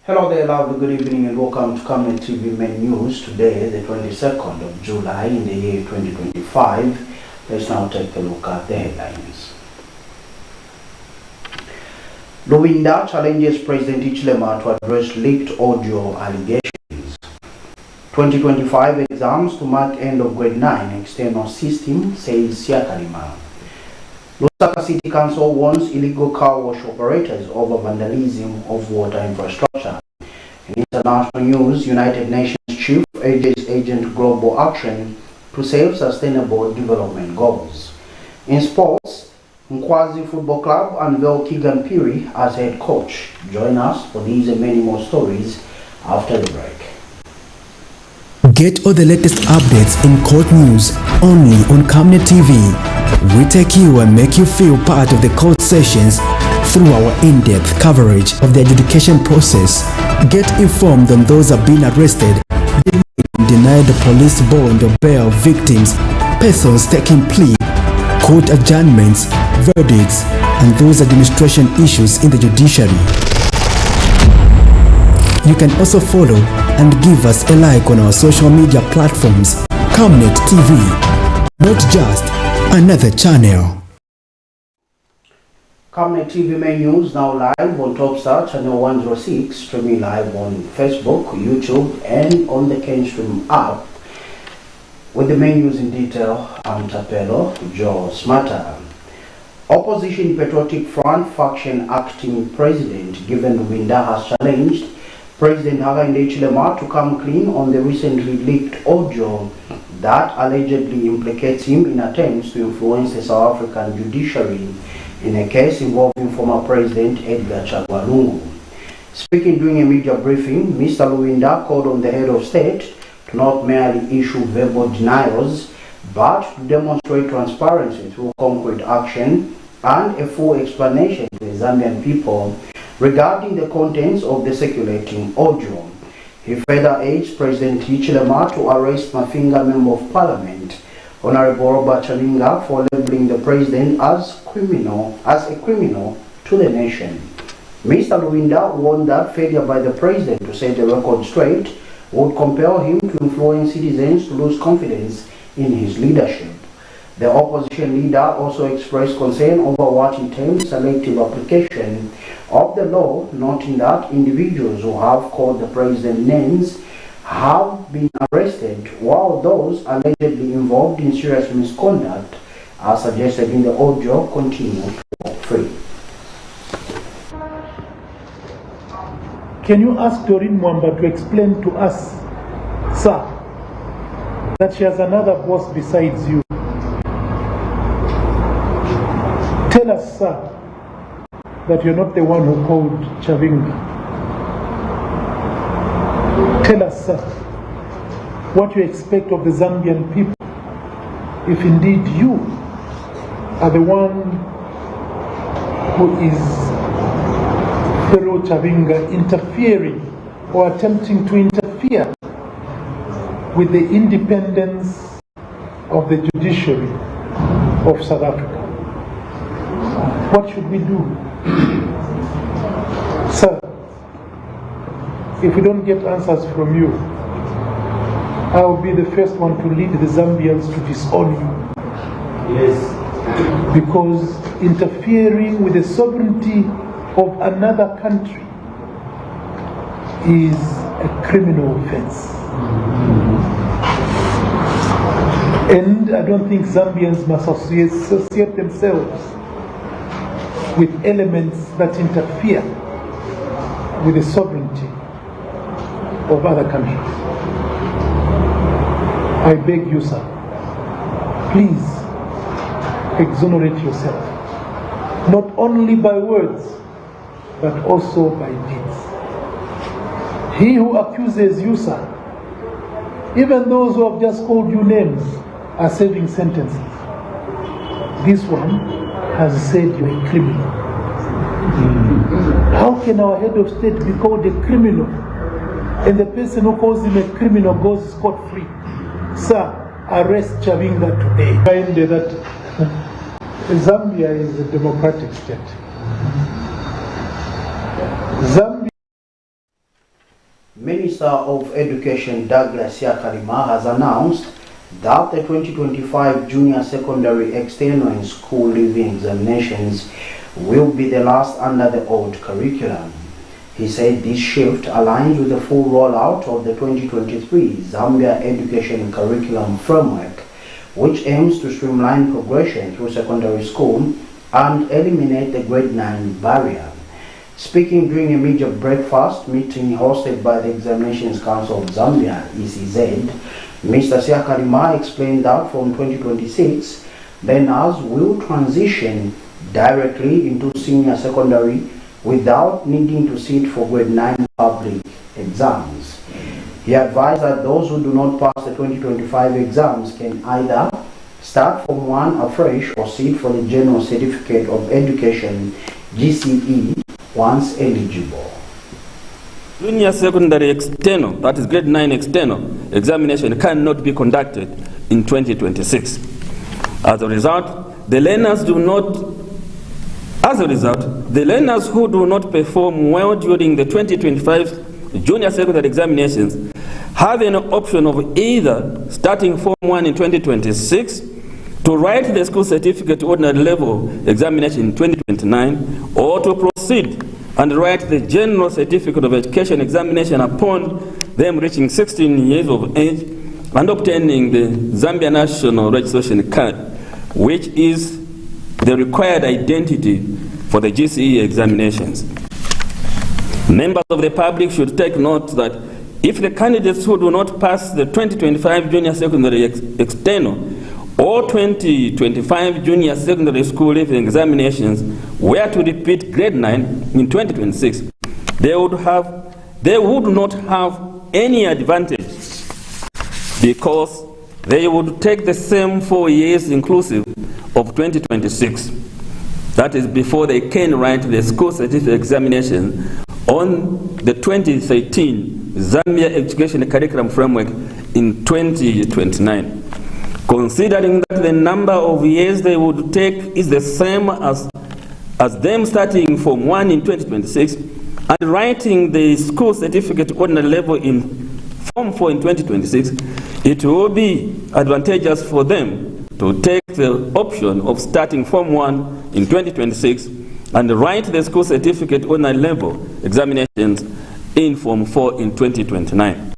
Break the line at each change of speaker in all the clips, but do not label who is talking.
Hello there, lovely good evening and welcome to Camnet TV main news. Today, the 22nd of July in the year 2025. Let's now take a look at the headlines. LUBINDA challenges President HICHILEMA to address leaked audio allegations. 2025 exams to mark end of grade 9 external system, says SYSTEM-SYAKALIMA. Lusaka City Council warns illegal car wash operators over vandalism of water infrastructure. In international news, United Nations Chief urges Agent Global Action to save sustainable development goals. In sports, NKWANZI Football Club unveil KEEGAN PHIRI as head coach. Join us for these and many more stories after the break.
Get all the latest updates in court news only on Camnet TV. We take you and make you feel part of the court sessions through our in-depth coverage of the adjudication process. Get informed on those who have been arrested, denied the police bond or bail victims, persons taking plea, court adjournments, verdicts, and those administration issues in the judiciary. You can also follow and give us a like on our social media platforms. Camnet TV, not just another channel.
Camnet TV main news now live on Topstar channel 106, streaming live on Facebook, YouTube, and on the Kenstream app. With the main news in detail, I'm Tapelo Joe Smarter. Opposition Patriotic Front faction acting president given LUBINDA has challenged President HICHILEMA to come clean on the recently leaked audio that allegedly implicates him in attempts to influence the South African judiciary in a case involving former President Edgar Chagwa Lungu. Speaking during a media briefing, Mr. LUBINDA called on the head of state to not merely issue verbal denials, but to demonstrate transparency through concrete action and a full explanation to the Zambian people regarding the contents of the circulating audio. He further urged President HICHILEMA to arrest Mafinga Member of Parliament, Honorable Robert Chalinga, for labeling the president as a criminal to the nation. Mr. LUBINDA warned that failure by the president to set the record straight would compel him to influence citizens to lose confidence in his leadership. The opposition leader also expressed concern over what he termed selective application of the law, noting that individuals who have called the president names have been arrested, while those allegedly involved in serious misconduct, as suggested in the audio, continue to walk free.
Can you ask Doreen Mwamba to explain to us, sir, that she has another boss besides you? Tell us, sir, that you're not the one who called Chavinga. Tell us, sir, what you expect of the Zambian people if indeed you are the one who is Pharaoh Chavinga interfering or attempting to interfere with the independence of the judiciary of South Africa. What should we do? Sir, if we don't get answers from you, I will be the first one to lead the Zambians to disown you. Yes. Because interfering with the sovereignty of another country is a criminal offense. And I don't think Zambians must associate themselves with elements that interfere with the sovereignty of other countries. I beg you, sir, please exonerate yourself, not only by words, but also by deeds. He who accuses you, sir, even those who have just called you names, are serving sentences. This one has said you're a criminal. How can our head of state be called a criminal and the person who calls him a criminal goes scot-free? Sir, arrest Chavinga today. Find that Zambia is a democratic state. Zambia
Minister of Education Douglas SYAKALIMA has announced that the 2025 Junior Secondary External and School Leaving Examinations will be the last under the old curriculum. He said this shift aligns with the full rollout of the 2023 Zambia Education Curriculum Framework, which aims to streamline progression through secondary school and eliminate the grade 9 barrier. Speaking during a major breakfast meeting hosted by the Examinations Council of Zambia, ECZ, Mr. SYAKALIMA explained that from 2026, learners will transition directly into senior secondary without needing to sit for grade 9 public exams. He advised that those who do not pass the 2025 exams can either start Form 1 afresh or sit for the General Certificate of Education GCE once eligible.
Junior secondary external, that is grade 9 external, examination cannot be conducted in 2026. As a result, the learners who do not perform well during the 2025 junior secondary examinations have an option of either starting Form 1 in 2026 to write the school certificate ordinary level examination in 2029, or to proceed and write the General Certificate of Education examination upon them reaching 16 years of age and obtaining the Zambia National Registration Card, which is the required identity for the GCE examinations. Members of the public should take note that if the candidates who do not pass the 2025 Junior Secondary External or 2025 Junior Secondary School Leaving Examinations were to repeat grade 9 in 2026, they would not have any advantage because they would take the same 4 years inclusive of 2026. That is before they can write the school certificate examination on the 2013 Zambia Education Curriculum Framework in 2029. Considering that the number of years they would take is the same as them starting Form 1 in 2026 and writing the school certificate ordinary level in Form 4 in 2026, it will be advantageous for them to take the option of starting Form 1 in 2026 and write the school certificate ordinary level examinations in Form 4 in 2029.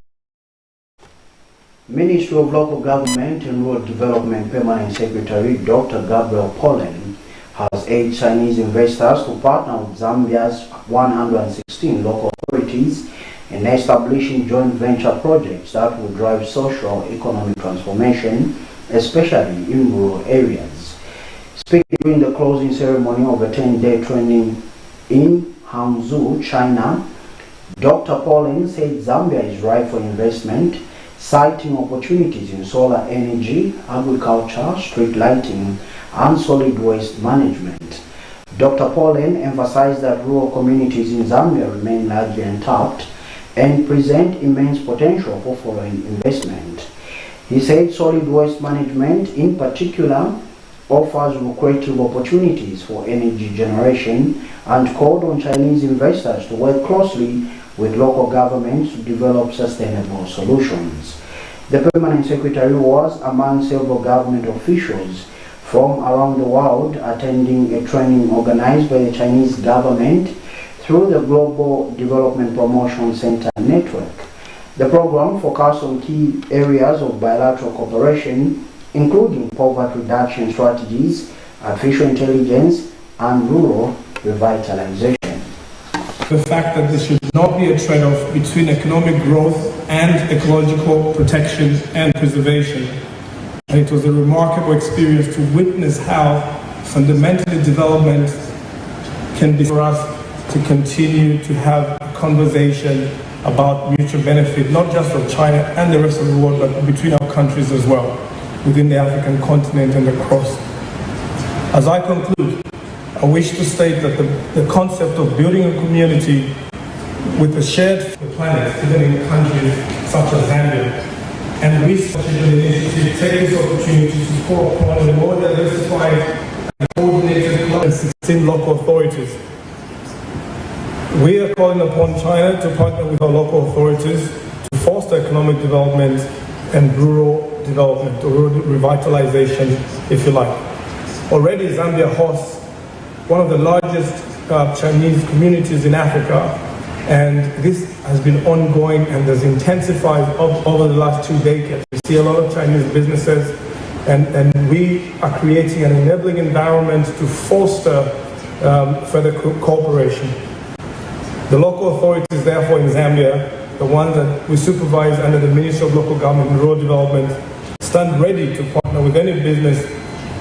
Ministry of Local Government and Rural Development Permanent Secretary Dr. Gabriel Polen has urged Chinese investors to partner with Zambia's 116 local authorities in establishing joint venture projects that will drive social economic transformation, especially in rural areas. Speaking during the closing ceremony of a 10-day training in Hangzhou, China, Dr. Polen said Zambia is ripe for investment, citing opportunities in solar energy, agriculture, street lighting, and solid waste management. Dr. Polen emphasized that rural communities in Zambia remain largely untapped and present immense potential for foreign investment. He said solid waste management in particular offers lucrative opportunities for energy generation and called on Chinese investors to work closely with local governments to develop sustainable solutions. The Permanent Secretary was among several government officials from around the world attending a training organized by the Chinese government through the Global Development Promotion Center Network. The program focused on key areas of bilateral cooperation, including poverty reduction strategies, artificial intelligence, and rural revitalization.
The fact that there should not be a trade-off between economic growth and ecological protection and preservation. And it was a remarkable experience to witness how fundamentally development can be for us to continue to have a conversation about mutual benefit, not just of China and the rest of the world, but between our countries as well, within the African continent and across. As I conclude, I wish to state that the concept of building a community with a shared planet, even in countries such as Zambia, and we such an initiative take this opportunity to support upon a more diversified and coordinated 16 local authorities. We are calling upon China to partner with our local authorities to foster economic development and rural development, or rural revitalization, if you like. Already Zambia hosts one of the largest Chinese communities in Africa, and this has been ongoing and has intensified over the last 2 decades. We see a lot of Chinese businesses, and we are creating an enabling environment to foster further cooperation. The local authorities, therefore, in Zambia, the ones that we supervise under the Ministry of Local Government and Rural Development, stand ready to partner with any business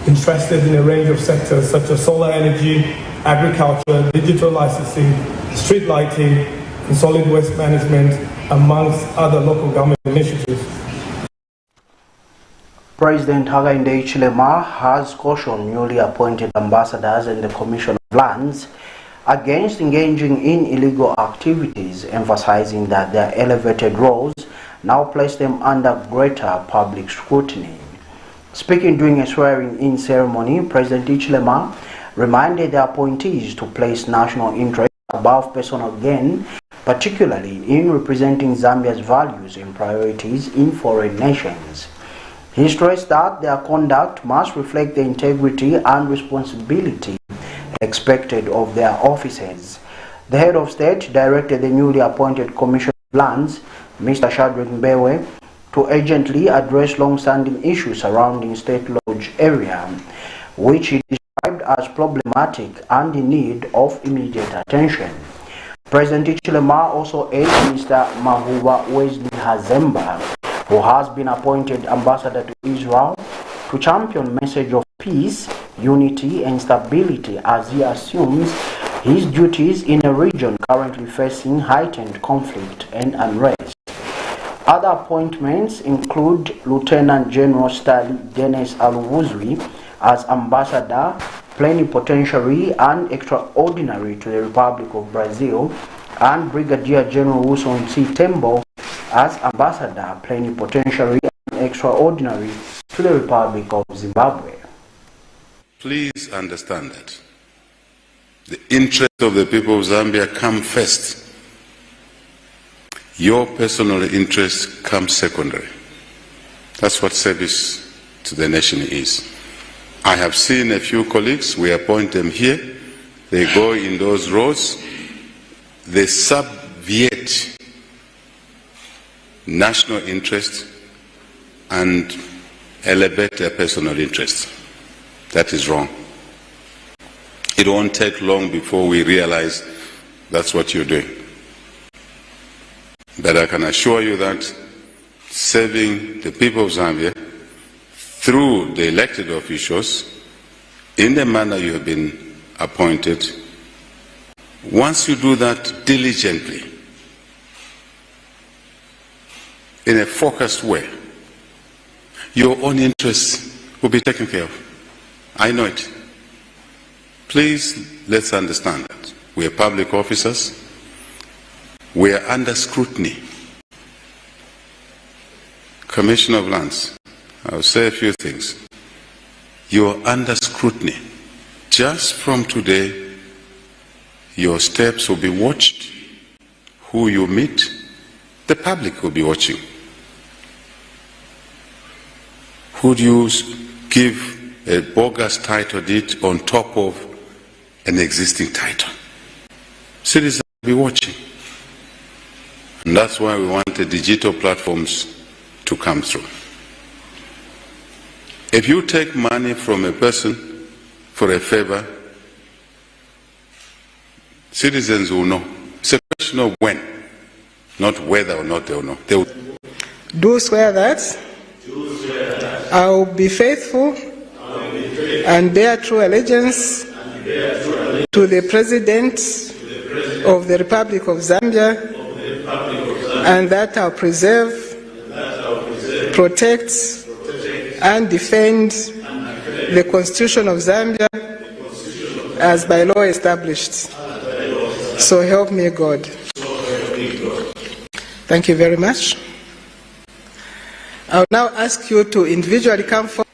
interested in a range of sectors such as solar energy, agriculture, digital licensing, street lighting, and solid waste management, amongst other local government initiatives.
President Hakainde Hichilema has cautioned newly appointed ambassadors and the Commission of Lands against engaging in illegal activities, emphasizing that their elevated roles now place them under greater public scrutiny. Speaking during a swearing-in ceremony, President Hichilema reminded the appointees to place national interest above personal gain, particularly in representing Zambia's values and priorities in foreign nations. He stressed that their conduct must reflect the integrity and responsibility expected of their officers. The head of state directed the newly appointed Commission of Lands, Mr. Shadrack Mbewe, to urgently address long-standing issues surrounding State Lodge area, which he described as problematic and in need of immediate attention. President Hichilema also urged Mr. Mahuba Wesley Hazemba, who has been appointed ambassador to Israel, to champion message of peace, unity and stability as he assumes his duties in a region currently facing heightened conflict and unrest. Other appointments include Lieutenant General Stanley Dennis Aluvuzwi as ambassador, plenipotentiary and extraordinary to the Republic of Brazil, and Brigadier General Wilson C. Tembo as ambassador, plenipotentiary and extraordinary to the Republic of Zimbabwe.
Please understand that the interests of the people of Zambia come first. Your personal interests come secondary. That's what service to the nation is. I have seen a few colleagues, we appoint them here, they go in those roles, they subviate national interest and elevate their personal interest. That is wrong. It won't take long before we realize that's what you're doing. But I can assure you that serving the people of Zambia through the elected officials in the manner you have been appointed, once you do that diligently, in a focused way, your own interests will be taken care of. I know it. Please, let's understand that. We are public officers. We are under scrutiny. Commissioner of Lands, I'll say a few things. You are under scrutiny. Just from today, your steps will be watched. Who you meet, the public will be watching. Would you give a bogus title deed on top of an existing title? Citizens will be watching. And that's why we want the digital platforms to come through. If you take money from a person for a favor, citizens will know. It's a question of when, not whether or not they will know. They will.
Do swear that I will be faithful and bear true allegiance to the President of the Republic of Zambia, and that I will preserve, protect, and defend the Constitution of Zambia as by law established. So help me God. Thank you very much. I will now ask you to individually come forward.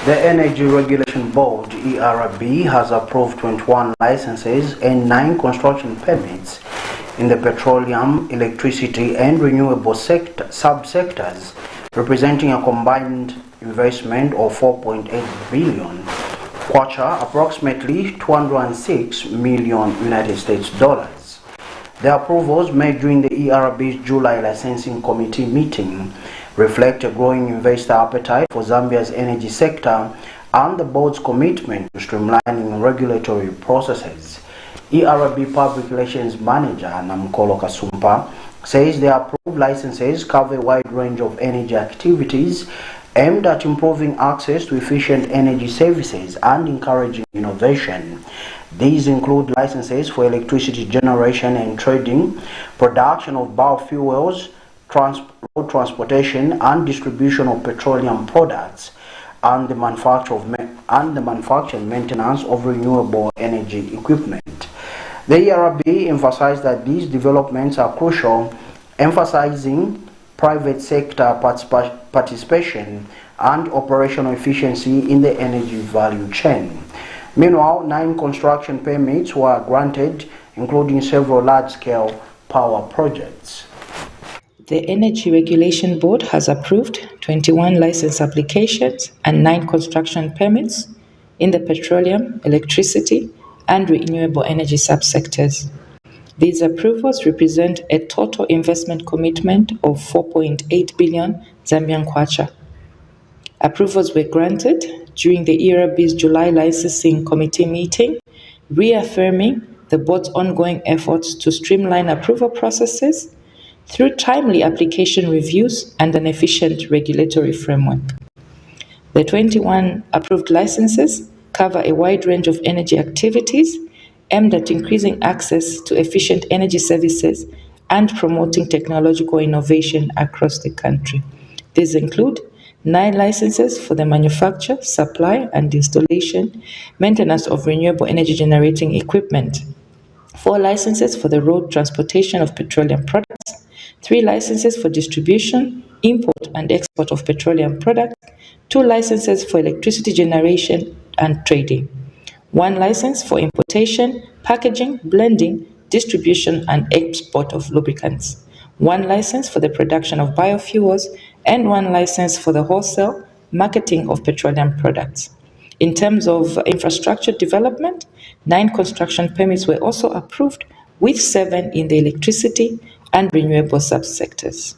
The Energy Regulation Board, ERB, has approved 21 licenses and 9 construction permits in the petroleum, electricity and renewable subsectors, representing a combined investment of 4.8 billion kwacha, approximately 206 million United States dollars. The approvals made during the ERB's July licensing committee meeting reflect a growing investor appetite for Zambia's energy sector and the board's commitment to streamlining regulatory processes. ERB Public Relations Manager Namkolo Kasumpa says the approved licenses cover a wide range of energy activities aimed at improving access to efficient energy services and encouraging innovation. These include licenses for electricity generation and trading, production of biofuels, road transportation and distribution of petroleum products, and the manufacture and maintenance of renewable energy equipment. The ERB emphasized that these developments are crucial, emphasizing private sector participation and operational efficiency in the energy value chain. Meanwhile, 9 construction permits were granted, including several large-scale power projects.
The Energy Regulation Board has approved 21 license applications and 9 construction permits in the petroleum, electricity, and renewable energy subsectors. These approvals represent a total investment commitment of 4.8 billion Zambian kwacha. Approvals were granted during the ERB's July licensing committee meeting, reaffirming the board's ongoing efforts to streamline approval processes through timely application reviews and an efficient regulatory framework. The 21 approved licenses cover a wide range of energy activities aimed at increasing access to efficient energy services and promoting technological innovation across the country. These include 9 licenses for the manufacture, supply, and installation, maintenance of renewable energy generating equipment, 4 licenses for the road transportation of petroleum products, 3 licenses for distribution, import, and export of petroleum products, 2 licenses for electricity generation and trading, 1 license for importation, packaging, blending, distribution, and export of lubricants, 1 license for the production of biofuels, and 1 license for the wholesale marketing of petroleum products. In terms of infrastructure development, 9 construction permits were also approved, with 7 in the electricity and renewable subsectors.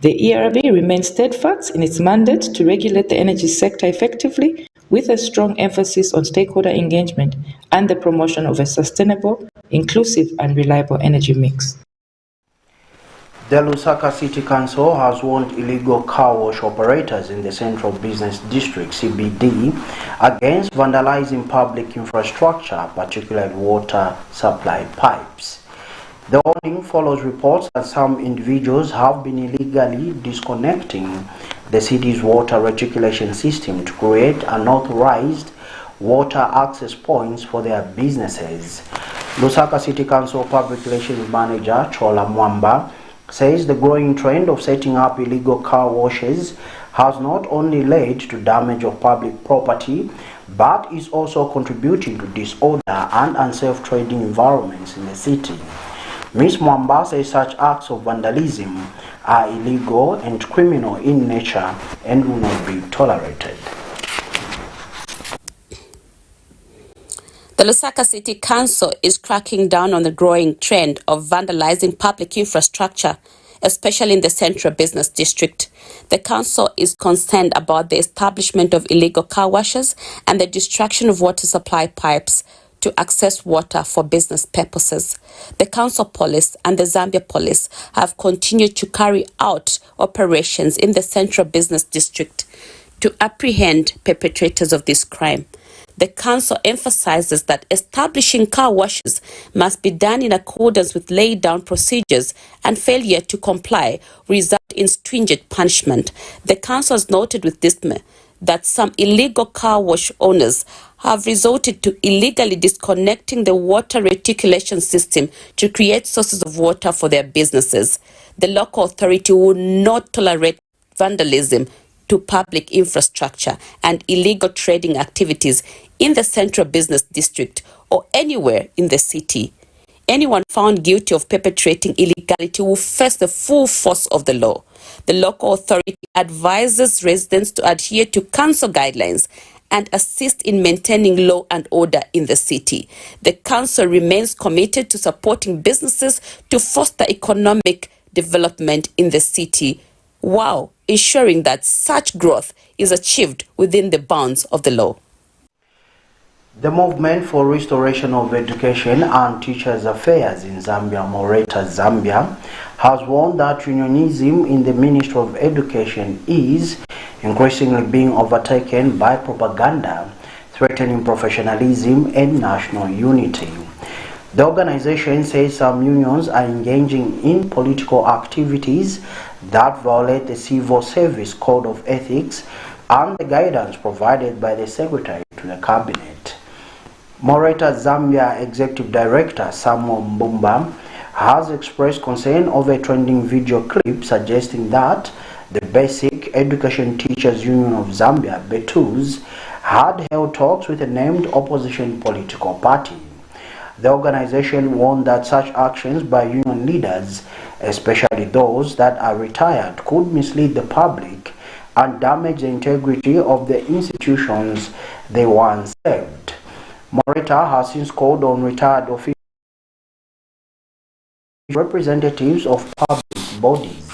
The ERB remains steadfast in its mandate to regulate the energy sector effectively, with a strong emphasis on stakeholder engagement and the promotion of a sustainable, inclusive, and reliable energy mix.
The Lusaka City Council has warned illegal car wash operators in the Central Business District, CBD, against vandalizing public infrastructure, particularly water supply pipes. The warning follows reports that some individuals have been illegally disconnecting the city's water reticulation system to create unauthorized water access points for their businesses. Lusaka City Council Public Relations Manager Chola Mwamba says the growing trend of setting up illegal car washes has not only led to damage of public property, but is also contributing to disorder and unsafe trading environments in the city. Ms. Mwamba says such acts of vandalism are illegal and criminal in nature and will not be tolerated.
The Lusaka City Council is cracking down on the growing trend of vandalizing public infrastructure, especially in the Central Business District. The council is concerned about the establishment of illegal car washes and the destruction of water supply pipes to access water for business purposes. The council police and the Zambia police have continued to carry out operations in the Central Business District to apprehend perpetrators of this crime. The council emphasizes that establishing car washes must be done in accordance with laid down procedures, and failure to comply result in stringent punishment. The council has noted with dismay that some illegal car wash owners have resorted to illegally disconnecting the water reticulation system to create sources of water for their businesses. The local authority will not tolerate vandalism to public infrastructure and illegal trading activities in the Central Business District or anywhere in the city. Anyone found guilty of perpetrating illegality will face the full force of the law. The local authority advises residents to adhere to council guidelines and assist in maintaining law and order in the city. The council remains committed to supporting businesses to foster economic development in the city, while ensuring that such growth is achieved within the bounds of the law.
The Movement for Restoration of Education and Teachers' Affairs in Zambia, Moreta, Zambia, has warned that unionism in the Ministry of Education is increasingly being overtaken by propaganda, threatening professionalism and national unity. The organization says some unions are engaging in political activities that violate the Civil Service Code of Ethics and the guidance provided by the Secretary to the Cabinet. Moreta Zambia Executive Director Samuel Mbumba has expressed concern over a trending video clip suggesting that the Basic Education Teachers Union of Zambia, BETUZ, had held talks with a named opposition political party. The organization warned that such actions by union leaders, especially those that are retired, could mislead the public and damage the integrity of the institutions they once served. Moreta has since called on retired officials, representatives of public bodies.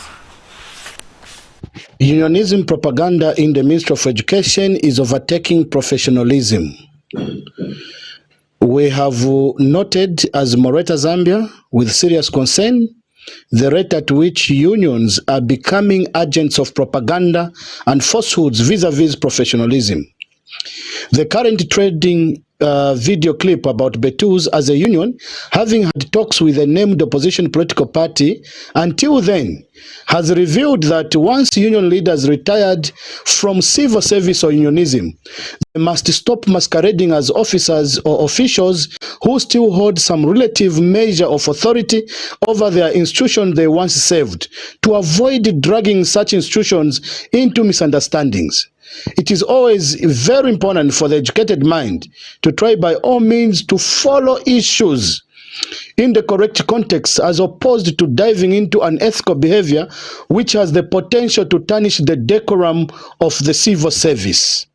Unionism propaganda in the Ministry of Education is overtaking professionalism. We have noted as Moreta Zambia with serious concern the rate at which unions are becoming agents of propaganda and falsehoods vis-a-vis professionalism. The current trending video clip about BETUZ as a union having had talks with a named opposition political party until then has revealed that once union leaders retired from civil service or unionism, they must stop masquerading as officers or officials who still hold some relative measure of authority over their institution they once served, to avoid dragging such institutions into misunderstandings. It is always very important for the educated mind to try by all means to follow issues in the correct context, as opposed to diving into unethical behavior which has the potential to tarnish the decorum of the civil service.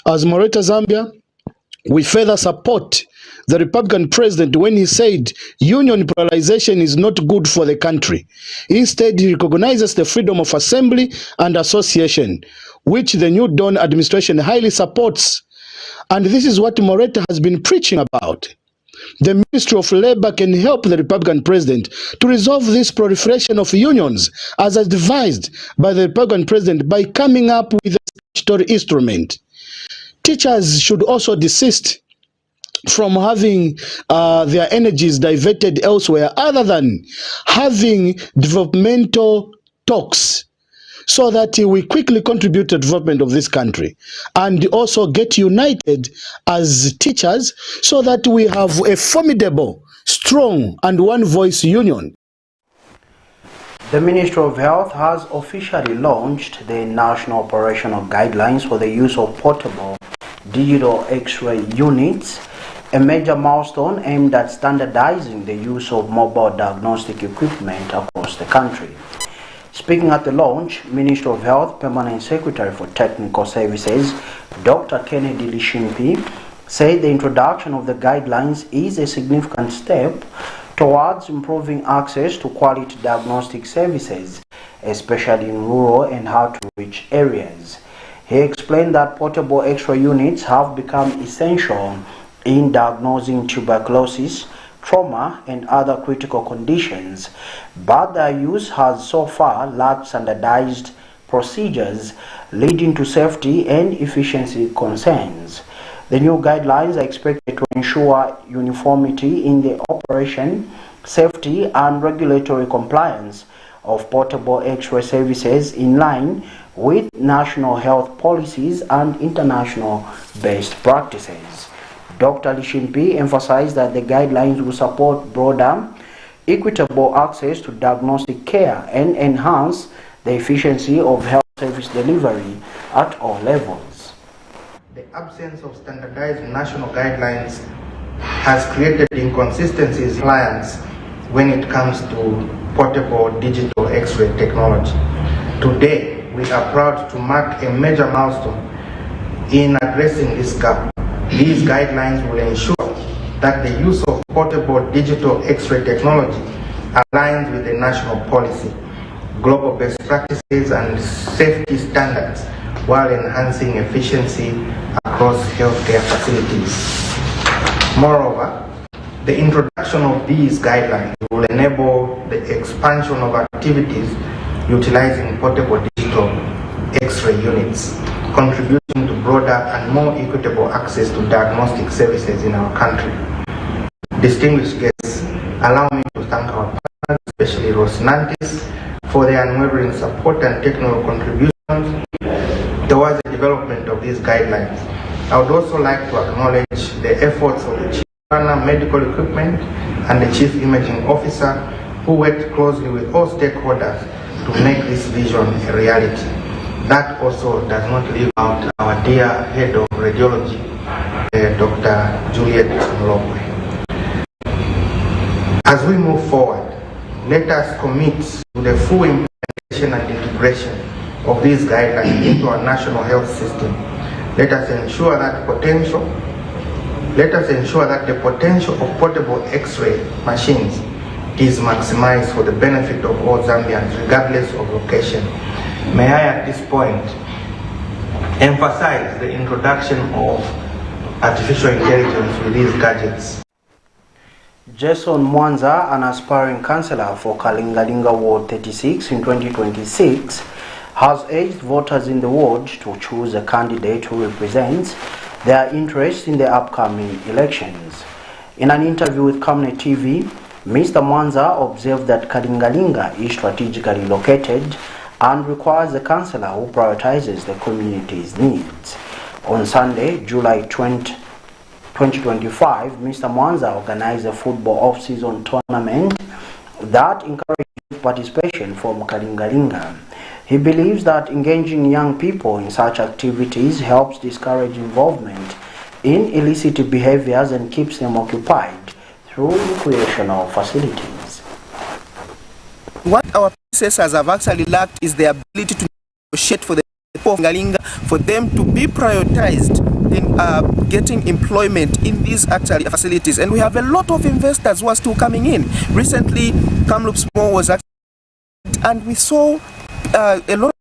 As Moreta Zambia, we further support the Republican president when he said union pluralization is not good for the country. Instead, he recognizes the freedom of assembly and association, which the New Dawn administration highly supports. And this is what Moreta has been preaching about. The Ministry of Labor can help the Republican president to resolve this proliferation of unions as advised by the Republican president by coming up with a statutory instrument. Teachers should also desist from having their energies diverted elsewhere other than having developmental talks, so that we quickly contribute to the development of this country, and also get united as teachers so that we have a formidable, strong and one-voice union.
The Ministry of Health has officially launched the National Operational Guidelines for the use of portable digital X-ray units, a major milestone aimed at standardizing the use of mobile diagnostic equipment across the country. Speaking at the launch, Ministry of Health Permanent Secretary for Technical Services, Dr. Kennedy Lishimpi, said the introduction of the guidelines is a significant step towards improving access to quality diagnostic services, especially in rural and hard-to-reach areas. He explained that portable X-ray units have become essential in diagnosing tuberculosis, trauma and other critical conditions, but their use has so far lacked standardized procedures, leading to safety and efficiency concerns. The new guidelines are expected to ensure uniformity in the operation, safety and regulatory compliance of portable X-ray services in line with national health policies and international best practices. Dr. Lishimpi emphasized that the guidelines will support broader, equitable access to diagnostic care and enhance the efficiency of health service delivery at all levels.
The absence of standardized national guidelines has created inconsistencies in compliance when it comes to portable digital X-ray technology. Today, we are proud to mark a major milestone in addressing this gap. These guidelines will ensure that the use of portable digital X-ray technology aligns with the national policy, global best practices and safety standards while enhancing efficiency across healthcare facilities. Moreover, the introduction of these guidelines will enable the expansion of activities utilizing portable digital X-ray units, contributing to broader and more equitable access to diagnostic services in our country. Distinguished guests, allow me to thank our partners, especially Rosnantis, for their unwavering support and technical contributions towards the development of these guidelines. I would also like to acknowledge the efforts of the Chief Medical Equipment and the Chief Imaging Officer, who worked closely with all stakeholders to make this vision a reality. That also does not leave out our dear Head of Radiology, Dr. Juliet Mlopwe. As we move forward, let us commit to the full implementation and integration of these guidelines into our national health system. Let us ensure that the potential of portable X-ray machines is maximized for the benefit of all Zambians, regardless of location. May I at this point emphasize the introduction of artificial intelligence with these gadgets.
Jason Mwanza, an aspiring councillor for Kalingalinga Ward 36 in 2026, has urged voters in the ward to choose a candidate who represents their interests in the upcoming elections. In an interview with Camnet TV, Mr. Mwanza observed that Kalingalinga is strategically located and requires a councillor who prioritizes the community's needs. On Sunday, July 20, 2025, Mr. Mwanza organized a football off-season tournament that encouraged participation from Kalingalinga. He believes that engaging young people in such activities helps discourage involvement in illicit behaviors and keeps them occupied through recreational facilities.
What our predecessors have actually lacked is the ability to negotiate for the people of Kalingalinga, for them to be prioritized in getting employment in these actually facilities. And we have a lot of investors who are still coming in. Recently, Kamloops Mall was actually, and we saw a lot of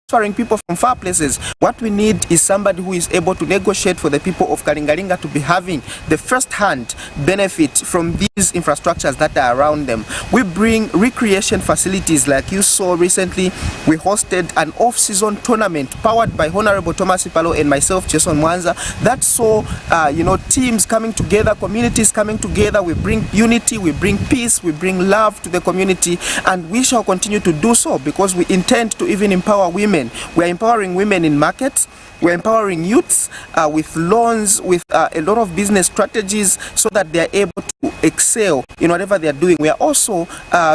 transferring people from far places. What we need is somebody who is able to negotiate for the people of Kalingalinga to be having the first-hand benefit from these infrastructures that are around them. We bring recreation facilities, like you saw recently. We hosted an off-season tournament powered by Honorable Thomas Ipalo and myself, Jason Mwanza, that saw teams coming together, communities coming together. We bring unity, we bring peace, we bring love to the community, and we shall continue to do so because we intend to even empower women. We are empowering women in markets. We're empowering youths with loans, with a lot of business strategies so that they are able to excel in whatever they are doing. We are also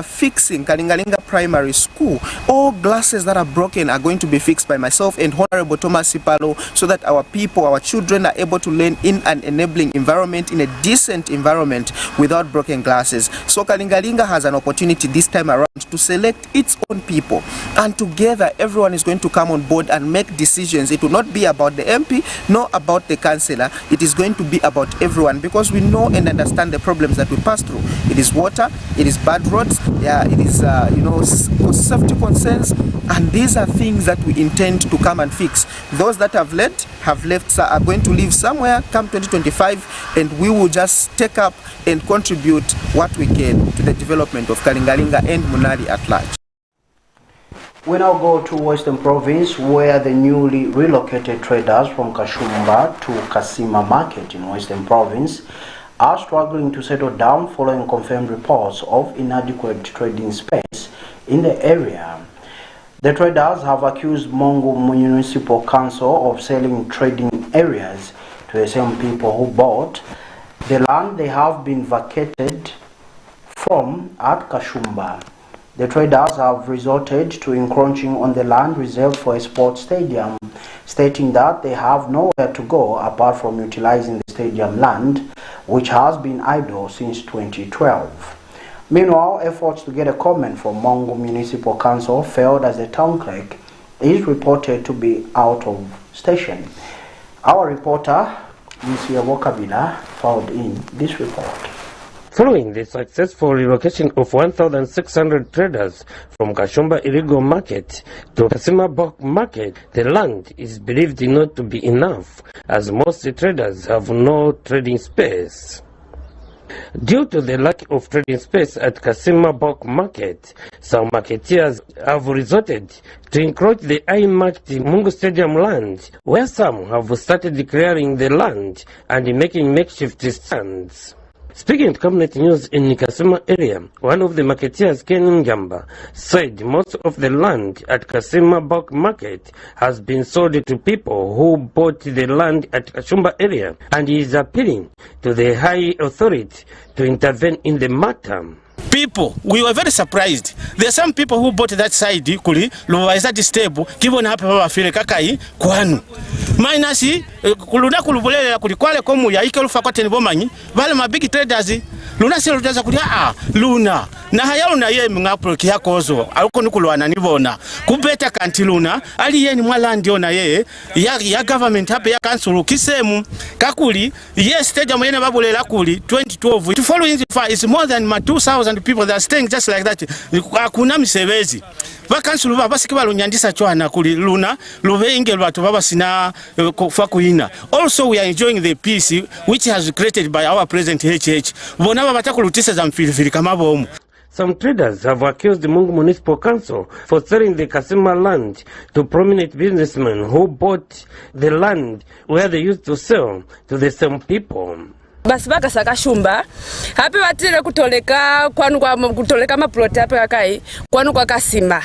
fixing Kalingalinga Primary School. All glasses that are broken are going to be fixed by myself and Honorable Thomas Ipalo so that our people, our children are able to learn in an enabling environment, in a decent environment without broken glasses. So Kalingalinga has an opportunity this time around to select its own people, and together everyone is going to come on board and make decisions. It will not be about the MP, nor about the councillor. It is going to be about everyone, because we know and understand the problems that we pass through. It is water, it is bad roads, it is safety concerns, and these are things that we intend to come and fix. Those that have left are going to leave somewhere come 2025, and we will just take up and contribute what we can to the development of Kalingalinga and Munali at large.
We now go to Western Province, where the newly relocated traders from Kashumba to Kasima Market in Western Province are struggling to settle down following confirmed reports of inadequate trading space in the area. The traders have accused Mongo Municipal Council of selling trading areas to the same people who bought the land they have been vacated from at Kashumba. The traders have resorted to encroaching on the land reserved for a sports stadium, stating that they have nowhere to go apart from utilizing the stadium land, which has been idle since 2012. Meanwhile, efforts to get a comment from Mongo Municipal Council failed as the town clerk is reported to be out of station. Our reporter, Mr. Wokabila, filed in this report.
Following the successful relocation of 1,600 traders from Kashumba Illegal Market to Kasima Bok Market, the land is believed not to be enough, as most traders have no trading space. Due to the lack of trading space at Kasima Bok Market, some marketeers have resorted to encroach the high-marked Mungu Stadium land, where some have started declaring the land and making makeshift stands. Speaking to Camnet News in Kasima area, one of the marketeers, Ken Ngamba, said most of the land at Kasima Bok Market has been sold to people who bought the land at Kashumba area, and he is appealing to the high authority to intervene in the matter.
People, we were very surprised. There are some people who bought that side, kuli, luwaiza stable, given hapa baba file kakai, kwanu. Minus, kuluna kulubulele kulikwale komu ya ike lufa kwa tenibomanyi, vale mabigi traders, luna silo jaza kulia, luna. Na hayalu na ye mga proki yako ozo, aluko nukuluwana nivona. Kubeta kanti luna, ali ye ni mwala ndio na ye, ya government hapa ya kansulu kisemu, kakuli, ye stadium yene babulela kuli, 2012. To follow in the far is more than 2,000 people that are staying just like that. Kuna misevezi. Vakansulu baba sikiba lunyandisa chwana kuli luna, luve inge lwatu baba sina fakuina. Also we are enjoying the peace which has created by our president HH. Bona baba takulutisa za mfilifili kama bomu.
Some traders have accused the Mungu Municipal Council for selling the Kasima land to prominent businessmen who bought the land where they used to sell to the same people.
Basi baka Kashumba hapi watile kutoleka kwanu kwa kutoleka maploti hapi kakai kwanu kwa Kasima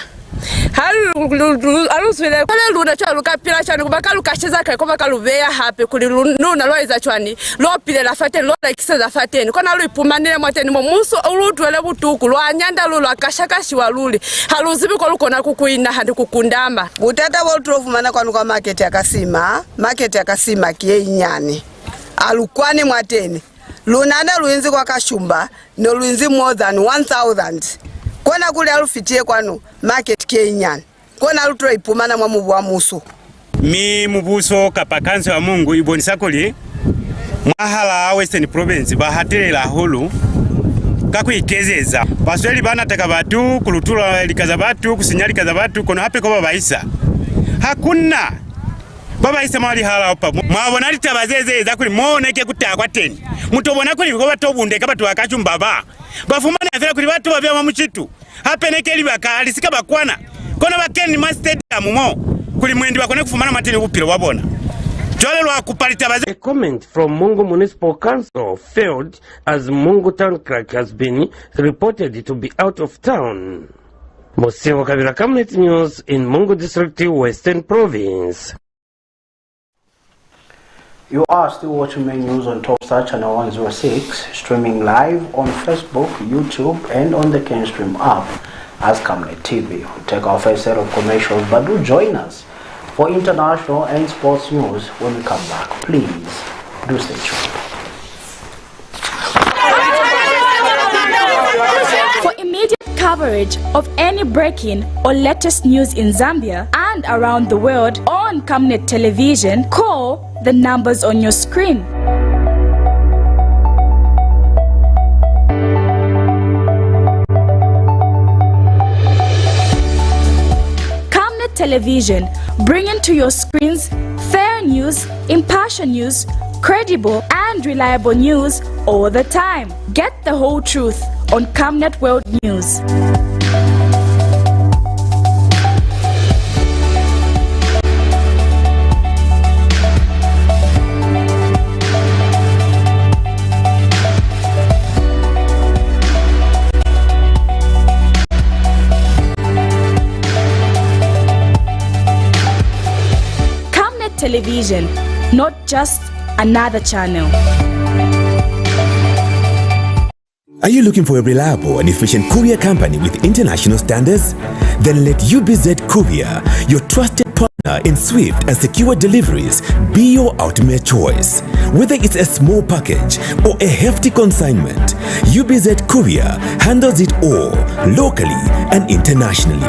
aluswile kale luna chwa lukapila chwani kubaka lukasheza kai kwa baka luveya hapi kuli luna loiza chwani lopile la fateni lola ikiseza fateni kona luipumanile mwateni musu ulutuwele butuku lwa nyanda lulu akashakashi waluli haluzibi kwa lukona kukuina handi kukundama utata woltrofu mana kwanu kwa market ya Kasima kie inyani alukwane mwateni lunana luinzi kwa Kashumba no luinzi more than 1,000 kona kule alufitie kwanu market Kenyan kona alutro ipumana mwa mubu wa musu
mi mubuso kapakansi wa Mungu ibonisakoli mwahala Western Province bahatelela hulu kakuikezeza basweli banataka batu kulutula likaza batu kusinyali kaza batu kono hape kwa babaisa hakuna baba isa mali hala opa mwabona litabazeze za kuli moneke kutakwa teni mutobona kuli ko batobunde kabatu akachumba bafumana afera kuli batu bavya mamuchitu hapeneke libaka alisika bakwana kono bakeni ma stadium mo kuli mwendi bakone kufumana matini kupira wabona jole lwa kupalita baze.
A comment from Mungu Municipal Council failed as Mungu Town Clerk has been reported to be out of town. Moseo Kabila, Camnet News in Mungu District, Western Province.
You are still watching main news on Topstar Channel 106, streaming live on Facebook, YouTube, and on the Kenstream app as Camnet TV. We'll take our first set of commercials, but do join us for international and sports news when we come back. Please do stay tuned.
For immediate coverage of any breaking or latest news in Zambia and around the world on Camnet Television, call the numbers on your screen. Camnet Television, bringing to your screens fair news, impartial news, credible and reliable news all the time. Get the whole truth on Camnet World News. Camnet Television, not just another channel.
Are you looking for a reliable and efficient courier company with international standards? Then let UBZ Courier, your trusted partner in swift and secure deliveries, be your ultimate choice. Whether it's a small package or a hefty consignment, UBZ Courier handles it all, locally and internationally.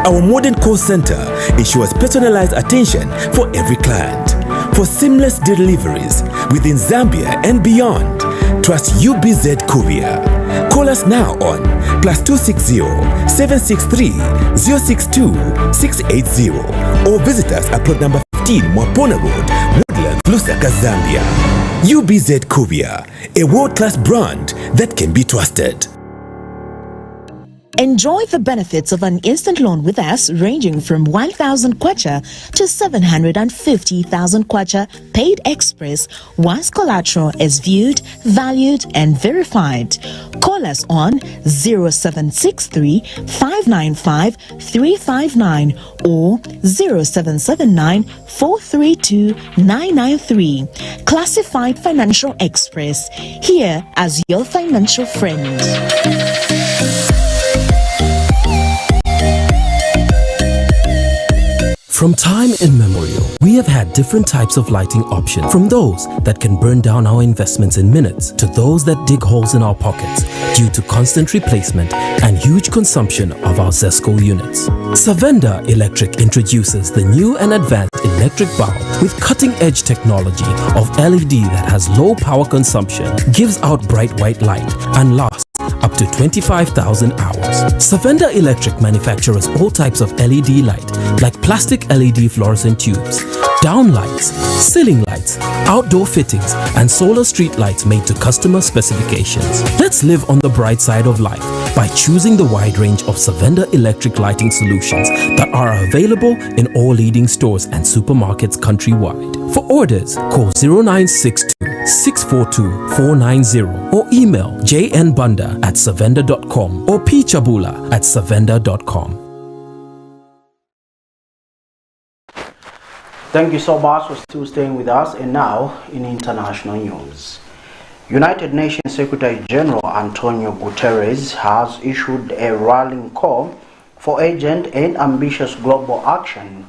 Our modern call center ensures personalized attention for every client. For seamless deliveries within Zambia and beyond, trust UBZ Courier. Call us now on +260 763 062 680 or visit us at plot number 15 Mwapona Road, Woodlands, Lusaka, Zambia. UBZ Courier, a world-class brand that can be trusted.
Enjoy the benefits of an instant loan with us ranging from 1,000 kwacha to 750,000 kwacha paid express once collateral is viewed, valued and verified. Call us on 0763 595 359 or 0779 432 993. Classified Financial Express, here as your financial friend.
From time immemorial, we have had different types of lighting options, from those that can burn down our investments in minutes to those that dig holes in our pockets due to constant replacement and huge consumption of our ZESCO units. Savenda Electric introduces the new and advanced electric bulb with cutting-edge technology of LED that has low power consumption, gives out bright white light, and lasts up to 25,000 hours. Savenda Electric manufactures all types of LED light, like plastic LED fluorescent tubes, down lights, ceiling lights, outdoor fittings, and solar street lights made to customer specifications. Let's live on the bright side of life by choosing the wide range of Savenda Electric lighting solutions that are available in all leading stores and supermarkets countrywide. For orders, call 0962 642 490 or email jnbunda@savenda.com or pchabula@savenda.com.
Thank you so much for still staying with us. And now in international news. United Nations Secretary General Antonio Guterres has issued a rallying call for urgent and ambitious global action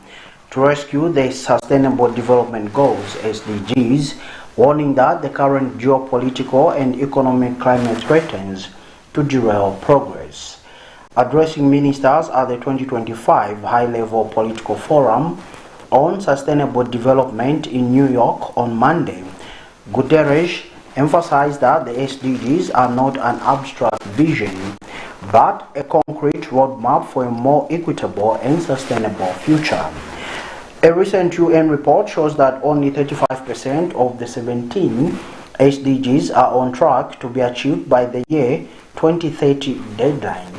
to rescue the Sustainable Development Goals (SDGs), warning that the current geopolitical and economic climate threatens to derail progress. Addressing ministers at the 2025 High-Level Political Forum on Sustainable Development in New York on Monday, Guterres emphasized that the SDGs are not an abstract vision, but a concrete roadmap for a more equitable and sustainable future. A recent UN report shows that only 35% of the 17 SDGs are on track to be achieved by the year 2030 deadline.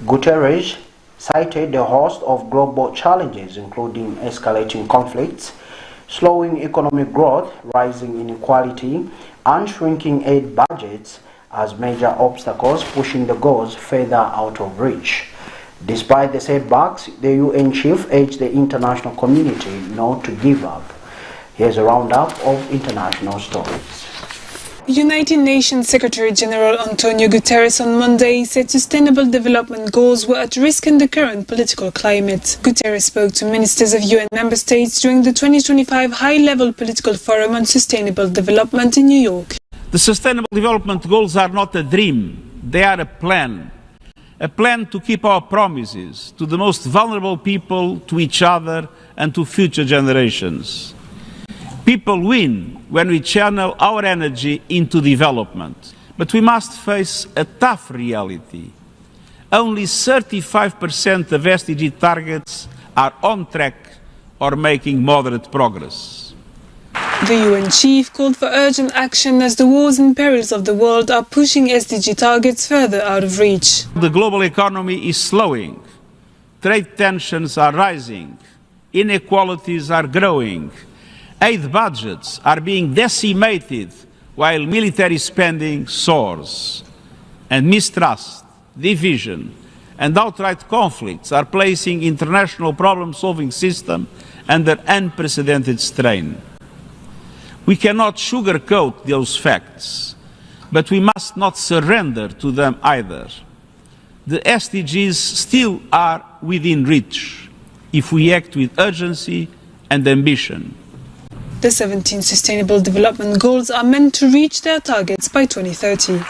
Guterres cited a host of global challenges, including escalating conflicts, slowing economic growth, rising inequality, and shrinking aid budgets as major obstacles pushing the goals further out of reach. Despite the setbacks, the UN chief urged the international community not to give up. Here's a roundup of international stories.
United Nations Secretary General Antonio Guterres on Monday said sustainable development goals were at risk in the current political climate. Guterres spoke to ministers of UN member states during the 2025 High-Level Political Forum on Sustainable Development in New York.
The Sustainable Development Goals are not a dream, they are a plan to keep our promises to the most vulnerable people, to each other and to future generations. People win when we channel our energy into development. But we must face a tough reality. Only 35% of SDG targets are on track or making moderate progress.
The UN chief called for urgent action as the wars and perils of the world are pushing SDG targets further out of reach.
The global economy is slowing. Trade tensions are rising. Inequalities are growing. Aid budgets are being decimated while military spending soars. And mistrust, division, and outright conflicts are placing international problem-solving system under unprecedented strain. We cannot sugarcoat those facts. but we must not surrender to them either. The SDGs still are within reach if we act with urgency and ambition.
The 17 Sustainable Development Goals are meant to reach their targets by 2030.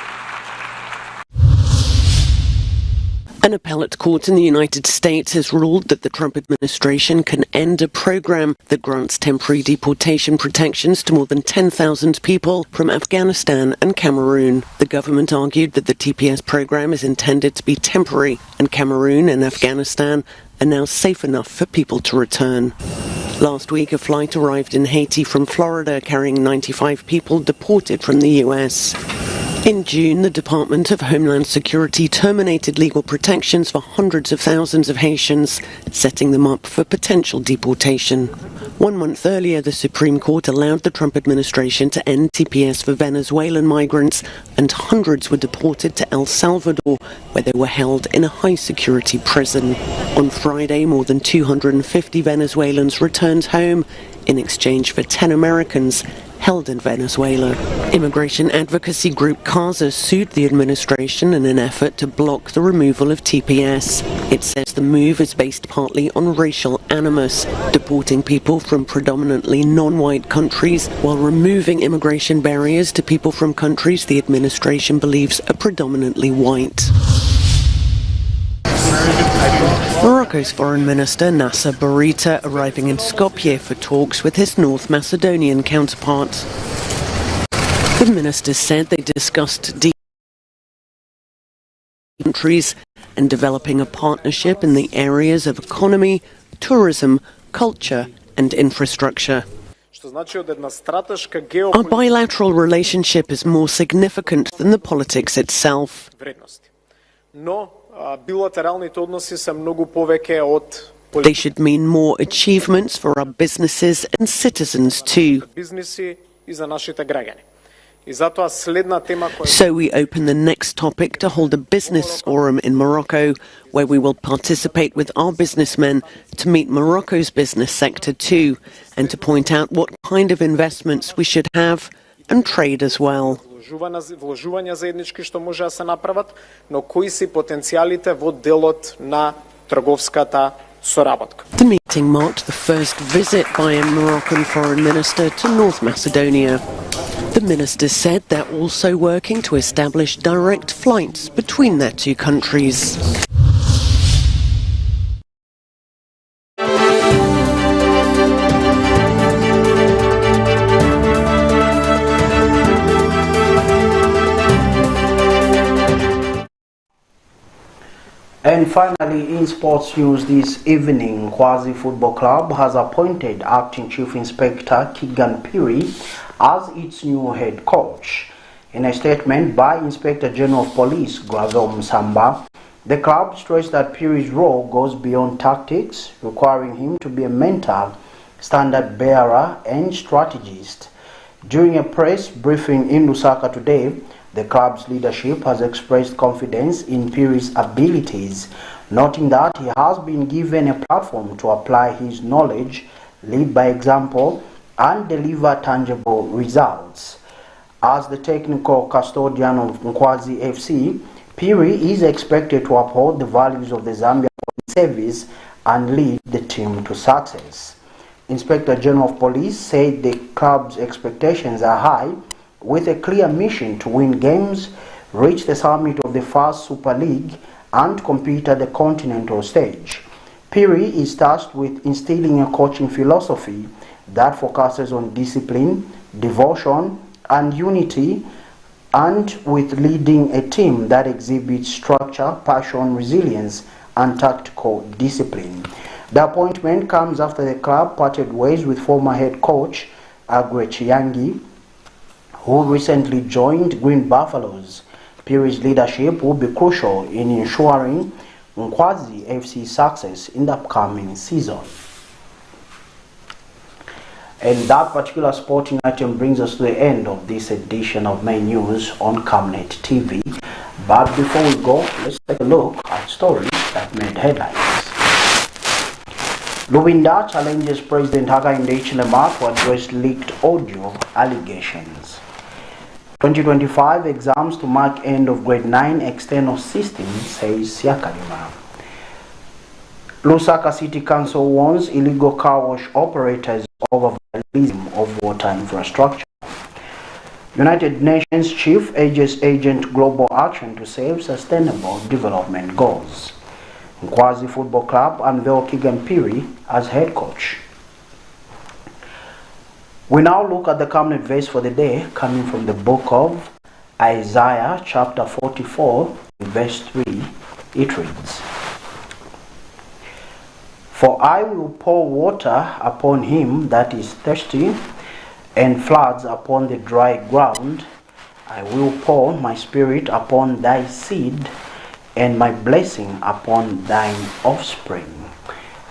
An appellate court in the United States has ruled that the Trump administration can end a program that grants temporary deportation protections to more than 10,000 people from Afghanistan and Cameroon. The government argued that the TPS program is intended to be temporary, and Cameroon and Afghanistan are now safe enough for people to return. Last week, a flight arrived in Haiti from Florida carrying 95 people deported from the US. In June, the Department of Homeland Security terminated legal protections for hundreds of thousands of Haitians, setting them up for potential deportation. 1 month earlier, the Supreme Court allowed the Trump administration to end TPS for Venezuelan migrants, and hundreds were deported to El Salvador, where they were held in a high-security prison. On Friday, more than 250 Venezuelans returned home in exchange for 10 Americans held in Venezuela. Immigration advocacy group CASA sued the administration in an effort to block the removal of TPS. It says the move is based partly on racial animus, deporting people from predominantly non-white countries while removing immigration barriers to people from countries the administration believes are predominantly white. Morocco's Foreign Minister Nasser Bourita arriving in Skopje for talks with his North Macedonian counterpart. The ministers said they discussed countries and developing a partnership in the areas of economy, tourism, culture and infrastructure. Our bilateral relationship is more significant than the politics itself. They should mean more achievements for our businesses and citizens too. So we open the next topic to hold a business forum in Morocco, where we will participate with our businessmen to meet Morocco's business sector too, and to point out what kind of investments we should have and trade as well.
Вложувања заеднички што може да се направат, но кои се потенцијалите во делот на трговската соработка.
The meeting marked the first visit by a Moroccan foreign minister to North Macedonia. The minister said they're also working to establish direct flights between their two countries.
And finally, in sports news this evening, KEEGAN Football Club has appointed Acting Chief Inspector KEEGAN PHIRI as its new head coach. In a statement by Inspector General of Police Grazom Samba, the club stressed that PHIRI's role goes beyond tactics, requiring him to be a mentor, standard bearer and strategist. During a press briefing in Lusaka today, the club's leadership has expressed confidence in PHIRI's abilities, noting that he has been given a platform to apply his knowledge, lead by example, and deliver tangible results. As the technical custodian of NKWANZI FC, PHIRI is expected to uphold the values of the Zambia Police Service and lead the team to success. Inspector General of Police said the club's expectations are high, with a clear mission to win games, reach the summit of the first Super League, and compete at the continental stage. PHIRI is tasked with instilling a coaching philosophy that focuses on discipline, devotion, and unity, and with leading a team that exhibits structure, passion, resilience, and tactical discipline. The appointment comes after the club parted ways with former head coach Agwe Chiangi, who recently joined Green Buffaloes. PHIRI's leadership will be crucial in ensuring NKWANZI FC's success in the upcoming season. And that particular sporting item brings us to the end of this edition of Main News on Camnet TV. But before we go, let's take a look at stories that made headlines. LUBINDA challenges President HICHILEMA to address leaked audio allegations. 2025 exams to mark end of grade 9 external system, says SYSTEM-SYAKALIMA. Lusaka City Council warns illegal car wash operators over vandalism of water infrastructure. United Nations Chief urges Agent Global Action to save sustainable development goals. NKWANZI Football Club unveil KEEGAN PHIRI as head coach. We now look at the Camnet verse for the day, coming from the book of Isaiah chapter 44, verse 3. It reads, "For I will pour water upon him that is thirsty, and floods upon the dry ground. I will pour my spirit upon thy seed, and my blessing upon thine offspring."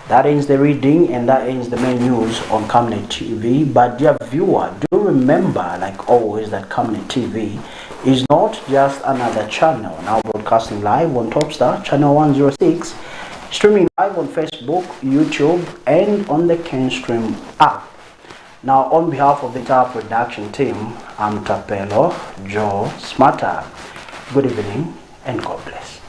That ends the reading, and that ends the main news on Camnet TV. But dear viewer, do remember, like always, that Camnet TV is not just another channel. Now broadcasting live on Topstar channel 106, streaming live on Facebook, YouTube, and on the KEEGAN app. Now, on behalf of the entire production team, I'm Tapelo Joe Smarter. Good evening and God bless.